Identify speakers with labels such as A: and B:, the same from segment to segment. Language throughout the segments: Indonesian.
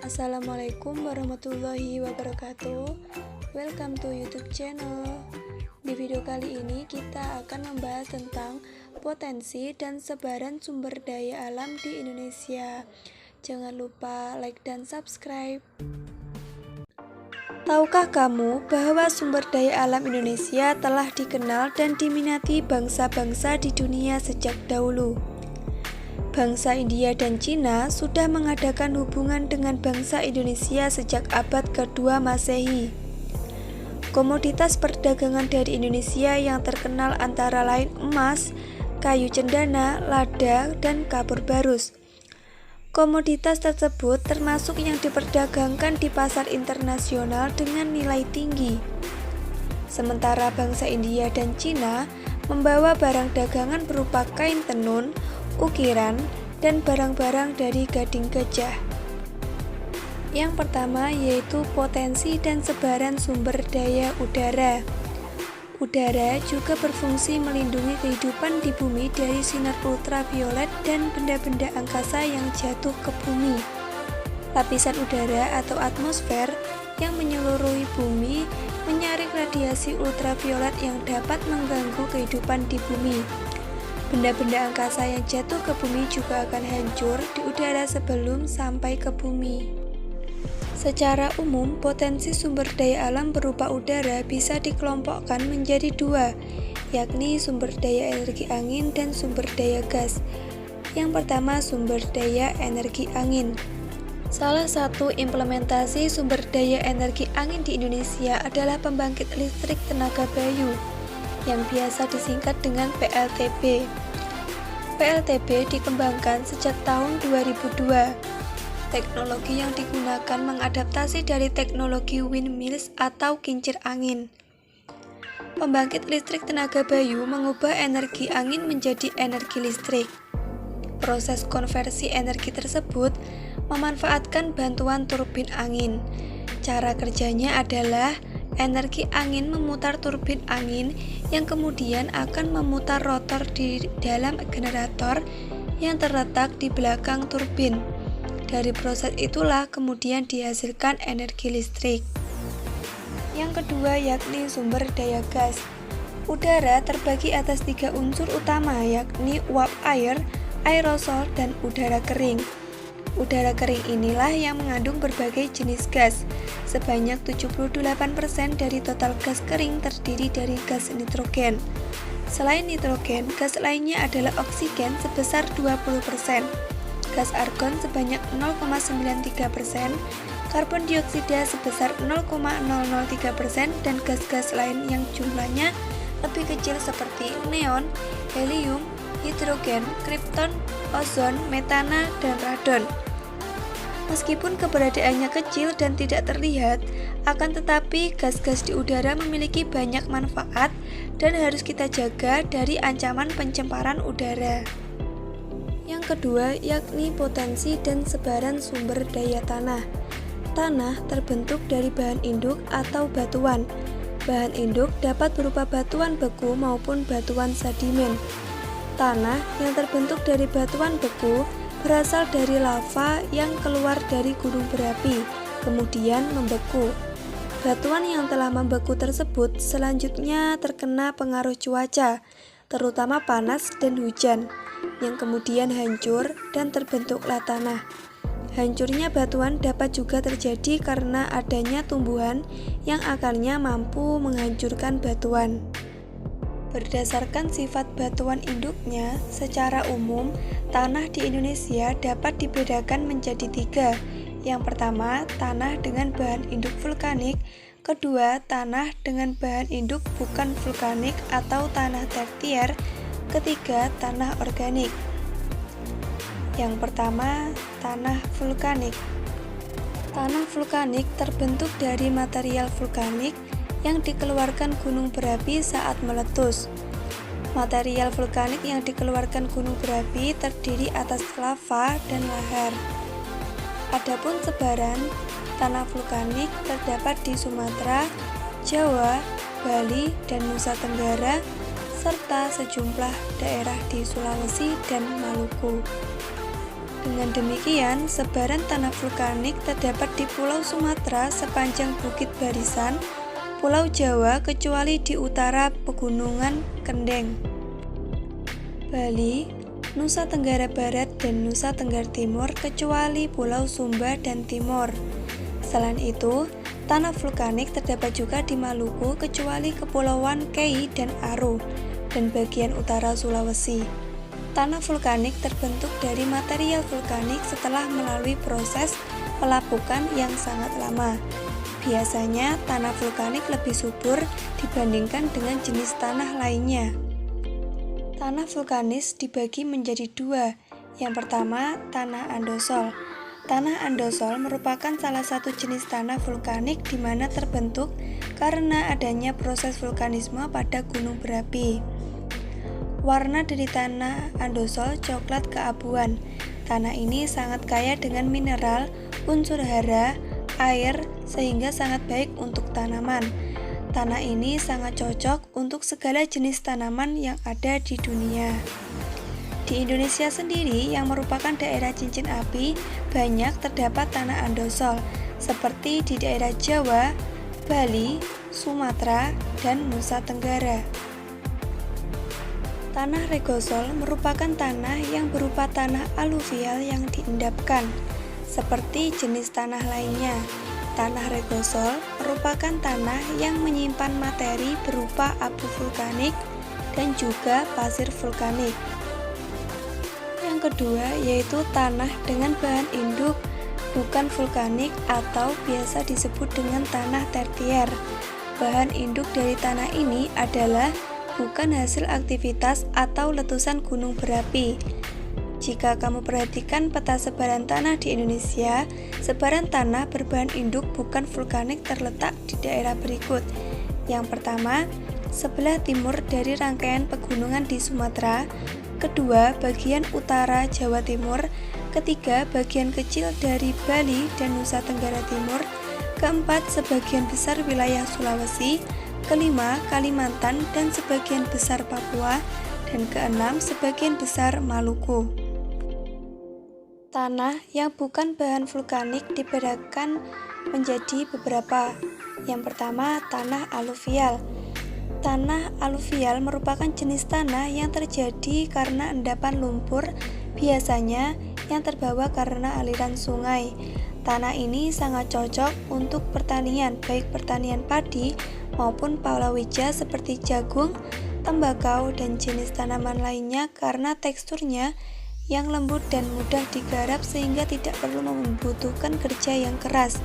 A: Assalamualaikum warahmatullahi wabarakatuh. Welcome to YouTube channel. Di video kali ini kita akan membahas tentang potensi dan sebaran sumber daya alam di Indonesia. Jangan lupa like dan subscribe. Tahukah kamu bahwa sumber daya alam Indonesia telah dikenal dan diminati bangsa-bangsa di dunia sejak dahulu? Bangsa India dan Cina sudah mengadakan hubungan dengan bangsa Indonesia sejak abad ke-2 Masehi. Komoditas perdagangan dari Indonesia yang terkenal antara lain emas, kayu cendana, lada, dan kapur barus. Komoditas tersebut termasuk yang diperdagangkan di pasar internasional dengan nilai tinggi. Sementara bangsa India dan Cina membawa barang dagangan berupa kain tenun, ukiran, dan barang-barang dari gading gajah. Yang pertama yaitu potensi dan sebaran sumber daya udara. Udara juga berfungsi melindungi kehidupan di bumi dari sinar ultraviolet dan benda-benda angkasa yang jatuh ke bumi. Lapisan udara atau atmosfer yang menyeluruhi bumi menyaring radiasi ultraviolet yang dapat mengganggu kehidupan di bumi. Benda-benda angkasa yang jatuh ke bumi juga akan hancur di udara sebelum sampai ke bumi. Secara umum, potensi sumber daya alam berupa udara bisa dikelompokkan menjadi dua, yakni sumber daya energi angin dan sumber daya gas. Yang pertama, sumber daya energi angin. Salah satu implementasi sumber daya energi angin di Indonesia adalah pembangkit listrik tenaga bayu, yang biasa disingkat dengan PLTB. PLTB dikembangkan sejak tahun 2002. Teknologi yang digunakan mengadaptasi dari teknologi windmills atau kincir angin. Pembangkit listrik tenaga bayu mengubah energi angin menjadi energi listrik. Proses konversi energi tersebut memanfaatkan bantuan turbin angin. Cara kerjanya adalah energi angin memutar turbin angin yang kemudian akan memutar rotor di dalam generator yang terletak di belakang turbin. Dari proses itulah kemudian dihasilkan energi listrik. Yang kedua yakni sumber daya gas. Udara terbagi atas 3 unsur utama yakni uap air, aerosol, dan udara kering. Udara kering inilah yang mengandung berbagai jenis gas. Sebanyak 78% dari total gas kering terdiri dari gas nitrogen. Selain nitrogen, gas lainnya adalah oksigen sebesar 20%, gas argon sebanyak 0,93%, karbon dioksida sebesar 0,003%, dan gas-gas lain yang jumlahnya lebih kecil seperti neon, helium, hidrogen, kripton, ozon, metana, dan radon. Meskipun keberadaannya kecil dan tidak terlihat, akan tetapi gas-gas di udara memiliki banyak manfaat dan harus kita jaga dari ancaman pencemaran udara. Yang kedua yakni potensi dan sebaran sumber daya tanah. Tanah terbentuk dari bahan induk atau batuan. Bahan induk dapat berupa batuan beku maupun batuan sedimen. Tanah yang terbentuk dari batuan beku berasal dari lava yang keluar dari gunung berapi, kemudian membeku. Batuan yang telah membeku tersebut selanjutnya terkena pengaruh cuaca, terutama panas dan hujan, yang kemudian hancur dan terbentuklah tanah. Hancurnya batuan dapat juga terjadi karena adanya tumbuhan yang akarnya mampu menghancurkan batuan. Berdasarkan sifat batuan induknya, secara umum, tanah di Indonesia dapat dibedakan menjadi 3. Yang pertama, tanah dengan bahan induk vulkanik. Kedua, tanah dengan bahan induk bukan vulkanik atau tanah tertier. Ketiga, tanah organik. Yang pertama, tanah vulkanik. Tanah vulkanik terbentuk dari material vulkanik yang dikeluarkan gunung berapi saat meletus. Material vulkanik yang dikeluarkan gunung berapi terdiri atas lava dan lahar. Adapun sebaran, tanah vulkanik terdapat di Sumatera, Jawa, Bali, dan Nusa Tenggara, serta sejumlah daerah di Sulawesi dan Maluku. Dengan demikian, sebaran tanah vulkanik terdapat di Pulau Sumatera sepanjang Bukit Barisan, Pulau Jawa kecuali di utara Pegunungan Kendeng, Bali, Nusa Tenggara Barat dan Nusa Tenggara Timur kecuali Pulau Sumba dan Timor. Selain itu, tanah vulkanik terdapat juga di Maluku kecuali Kepulauan Kei dan Aru dan bagian utara Sulawesi. Tanah vulkanik terbentuk dari material vulkanik setelah melalui proses pelapukan yang sangat lama. Biasanya, tanah vulkanik lebih subur dibandingkan dengan jenis tanah lainnya. Tanah vulkanis dibagi menjadi dua. Yang pertama, tanah andosol. Tanah andosol merupakan salah satu jenis tanah vulkanik di mana terbentuk karena adanya proses vulkanisme pada gunung berapi. Warna dari tanah andosol coklat keabuan. Tanah ini sangat kaya dengan mineral, unsur hara, air, sehingga sangat baik untuk tanaman. Tanah ini sangat cocok untuk segala jenis tanaman yang ada di dunia. Di Indonesia sendiri, yang merupakan daerah cincin api, banyak terdapat tanah andosol, seperti di daerah Jawa, Bali, Sumatera, dan Nusa Tenggara. Tanah regosol merupakan tanah yang berupa tanah aluvial yang diendapkan, seperti jenis tanah lainnya. Tanah regosol merupakan tanah yang menyimpan materi berupa abu vulkanik dan juga pasir vulkanik. Yang kedua yaitu tanah dengan bahan induk bukan vulkanik atau biasa disebut dengan tanah tertier. Bahan induk dari tanah ini adalah bukan hasil aktivitas atau letusan gunung berapi. Jika kamu perhatikan peta sebaran tanah di Indonesia, sebaran tanah berbahan induk bukan vulkanik terletak di daerah berikut. Yang pertama, sebelah timur dari rangkaian pegunungan di Sumatera. Kedua, bagian utara Jawa Timur. Ketiga, bagian kecil dari Bali dan Nusa Tenggara Timur. Keempat, sebagian besar wilayah Sulawesi. Kelima, Kalimantan dan sebagian besar Papua. Dan keenam, sebagian besar Maluku. Tanah yang bukan bahan vulkanik dibedakan menjadi beberapa. Yang pertama, tanah aluvial. Tanah aluvial merupakan jenis tanah yang terjadi karena endapan lumpur, biasanya yang terbawa karena aliran sungai. Tanah ini sangat cocok untuk pertanian, baik pertanian padi maupun palawija seperti jagung, tembakau, dan jenis tanaman lainnya karena teksturnya yang lembut dan mudah digarap sehingga tidak perlu membutuhkan kerja yang keras.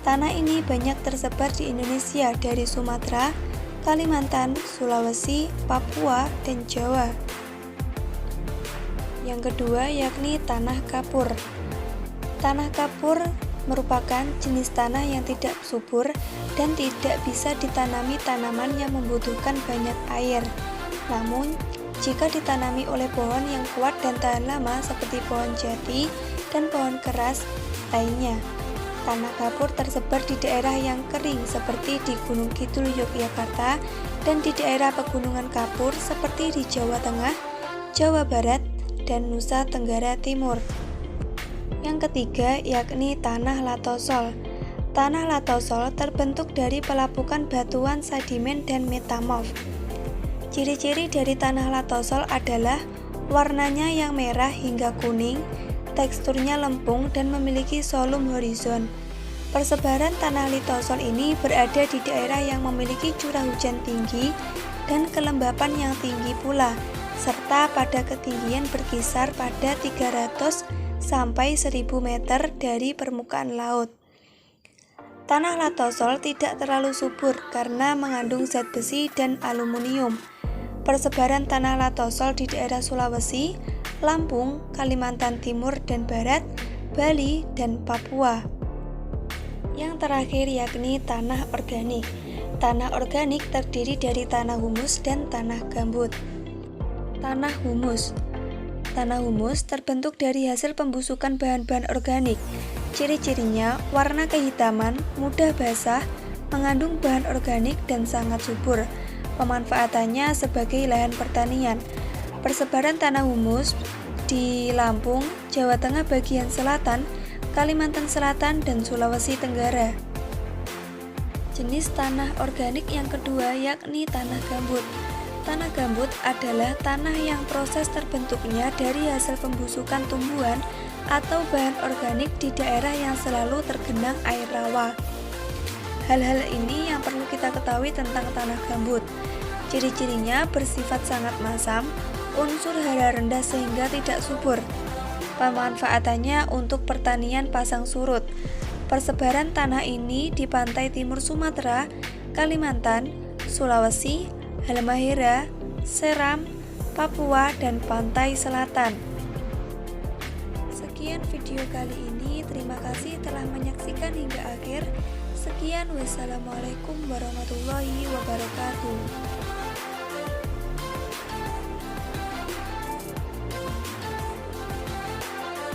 A: Tanah ini banyak tersebar di Indonesia dari Sumatera, Kalimantan, Sulawesi, Papua, dan Jawa. Yang kedua yakni tanah kapur. Tanah kapur merupakan jenis tanah yang tidak subur dan tidak bisa ditanami tanaman yang membutuhkan banyak air. Namun, jika ditanami oleh pohon yang kuat dan tahan lama seperti pohon jati dan pohon keras lainnya. Tanah kapur tersebar di daerah yang kering seperti di Gunung Kidul Yogyakarta dan di daerah pegunungan kapur seperti di Jawa Tengah, Jawa Barat, dan Nusa Tenggara Timur. Yang ketiga yakni tanah latosol. Tanah latosol terbentuk dari pelapukan batuan sedimen dan metamorf. Ciri-ciri dari tanah latosol adalah warnanya yang merah hingga kuning, teksturnya lempung dan memiliki solum horizon. Persebaran tanah litosol ini berada di daerah yang memiliki curah hujan tinggi dan kelembapan yang tinggi pula, serta pada ketinggian berkisar pada 300 sampai 1000 meter dari permukaan laut. Tanah latosol tidak terlalu subur karena mengandung zat besi dan aluminium. Persebaran tanah latosol di daerah Sulawesi, Lampung, Kalimantan Timur dan Barat, Bali, dan Papua. Yang terakhir yakni tanah organik. Tanah organik terdiri dari tanah humus dan tanah gambut. Tanah humus. Tanah humus terbentuk dari hasil pembusukan bahan-bahan organik. Ciri-cirinya warna kehitaman, mudah basah, mengandung bahan organik dan sangat subur. Pemanfaatannya sebagai lahan pertanian. Persebaran tanah humus di Lampung, Jawa Tengah bagian selatan, Kalimantan Selatan, dan Sulawesi Tenggara. Jenis tanah organik yang kedua yakni tanah gambut. Tanah gambut adalah tanah yang proses terbentuknya dari hasil pembusukan tumbuhan atau bahan organik di daerah yang selalu tergenang air rawa. Hal-hal ini yang perlu kita ketahui tentang tanah gambut. Ciri-cirinya bersifat sangat masam, unsur hara rendah sehingga tidak subur. Pemanfaatannya untuk pertanian pasang surut. Persebaran tanah ini di pantai timur Sumatera, Kalimantan, Sulawesi, Halmahera, Seram, Papua, dan pantai selatan. Sekian video kali ini, terima kasih telah menyaksikan hingga akhir. Sekian, wassalamualaikum warahmatullahi wabarakatuh.